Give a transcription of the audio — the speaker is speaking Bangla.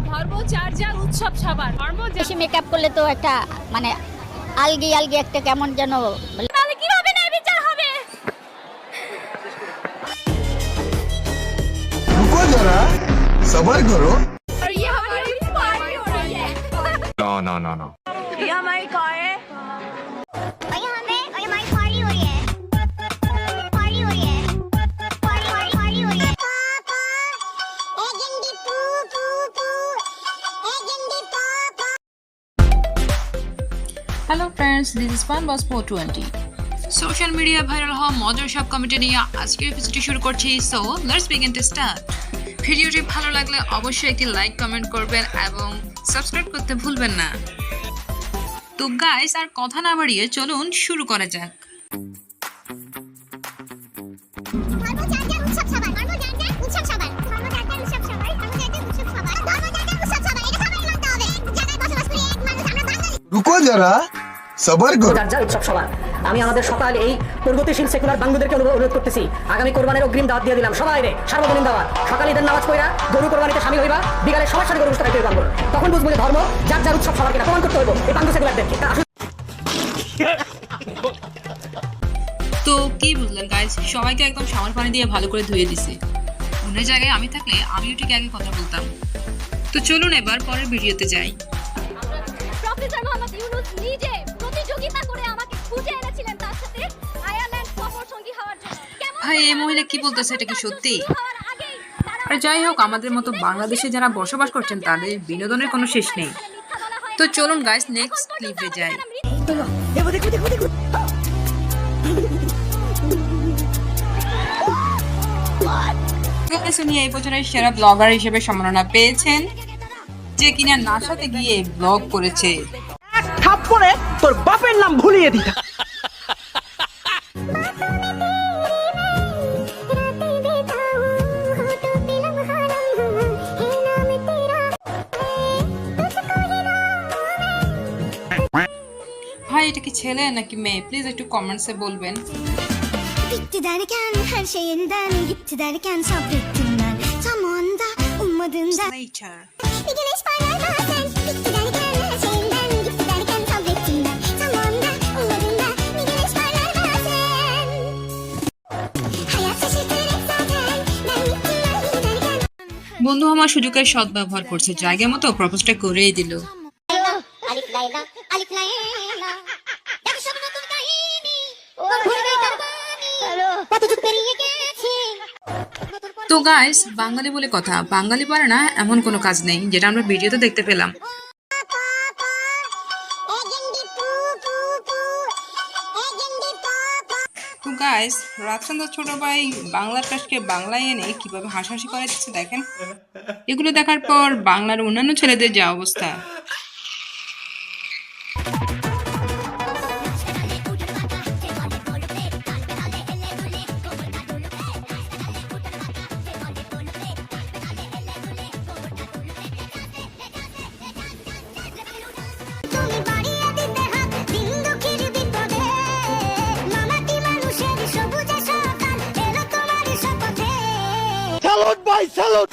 ধর্ম যার যার, উৎসব সবার। ধর্ম বেশি মেকআপ করলে তো একটা মানে আলগি আলগি একটা কেমন যেন তাহলে কিভাবে ন্যায় বিচার হবে? रुको जरा सबर करो। और ये हमारी पार्टी हो रही है। No no no no। ये हमारी कार है। और हमारी पार्टी हो रही है। पार्टी हो रही है। पार्टी हो रही है। पापा ए गंदी पू पू पू ए गंदी पापा। Hello friends, this is fun boss 420। Social media viral হওয়া মজার সব কমেন্ট নিয়ে আজকের এপিসোডটি শুরু করছি। So let's begin to start. ভিডিওটি ভালো লাগলে অবশ্যই একটি লাইক কমেন্ট করবেন এবং সাবস্ক্রাইব করতে ভুলবেন না। তো গাইস, আর কথা না বাড়িয়ে চলুন শুরু করা যাক। ধর্ম যার যার, উৎসব সবার। ধর্ম যার যার, উৎসব সবার। ধর্ম যার যার, উৎসব সবার। ধর্ম যার যার, উৎসব সবার। ধর্ম যার যার, উৎসব সবার। এটা সবাই মানতে হবে। জায়গায় বসবাস করি এক মানুষ, আমরা বাঙালি। रुको जरा सबर करो। যার যার উৎসব সবার। আমি আমাদের সকাল এই প্রগতিশীল সেকুলার বাঙালিদেরকে অনুরোধ করতেছি, আগামী কোরবানির অগ্রিম দাওয়াত দিয়ে দিলাম সবাই রে, সার্বজনীন দাওয়াত। সকালে ঈদের নামাজ পড়া গরু কোরবানিতে শামিল হইবা, বিকালে সবার সাথে গরু গোশত খাইতে পারবো। তখন বুঝবো যে ধর্ম যার যার, উৎসব সবার কিনা প্রমাণ করতে হইব এই বাঙালি সেকুলারদেরকে। তো কি বুঝলেন গাইস, সবাইকে একদম সামার পানি দিয়ে ভালো করে ধুয়ে দিছে। অন্য জায়গায় আমি থাকলে আমিও ঠিক আগে কথা বলতাম। তো চলুন এবার পরের ভিডিওতে যাই। প্রফেসর মোহাম্মদ ইউনূস নিজে প্রতিযোগিতা করে আমাকে খুঁজে এনেছিলেন তার সাথে আয়ারল্যান্ড সফর সঙ্গী হওয়ার জন্য। কেমন ভাই, এই মহিলা কি বলতেছে, এটা কি সত্যি? হওয়ার আগেই তারা আর যাই হোক, আমাদের মতো বাংলাদেশে যারা বসবাস করছেন তাদের বিনোদনের কোনো শেষ নেই। মিথ্যা বলা হয়। তো চলুন গাইস, নেক্সট ক্লিপে যাই। উনি এই বছরের সেরা ব্লগার হিসেবে সম্মাননা পেয়েছেন, যে কিনা নাসাতে গিয়ে ব্লগ করেছে। থাপ্পড়ে তোর বাপের নাম ভুলিয়ে দিতা। ভাই, এটা কি ছেলে নাকি মেয়ে? প্লিজ একটু কমেন্টসে বলবেন। Bitti derken her şey elden gitti derken sabrettim ben tam o anda ummadığımda Later. bir güneş parlar bazen bitti derken her şey elden gitti derken sabrettim ben tam o anda ummadığımda bir güneş parlar bazen hayat şaşırtır hep zaten ben gittim ben giderken বন্ধু আমার সুযোগের সদ্ব্যবহার করছে, জায়গা মতো প্রপোজটা করেই দিল। Alif Layla Alif Layla yakışır notun kahini ঘুরবে তার বাণী কত যুগ পেরিয়ে গেছে। তো গাইস, বাঙালি বলে কথা, বাঙালি পারে না এমন কোনো কাজ নেই, যেটা আমরা ভিডিওতে দেখতে পেলাম। তো গাইস, রাফসানদার ছোট ভাই বাংলার কাজকে বাংলায় এনে কিভাবে হাসাহাসি করে দিচ্ছে দেখেন। এগুলো দেখার পর বাংলার অন্যান্য ছেলেদের যা অবস্থা। তুমি বাড়িয়ে দিতে হাত দিন দুঃখের বিপদে মামাটি মানুষের সবুজ সকাল এলো তোমার শপথে। স্যালুট ভাই, স্যালুট।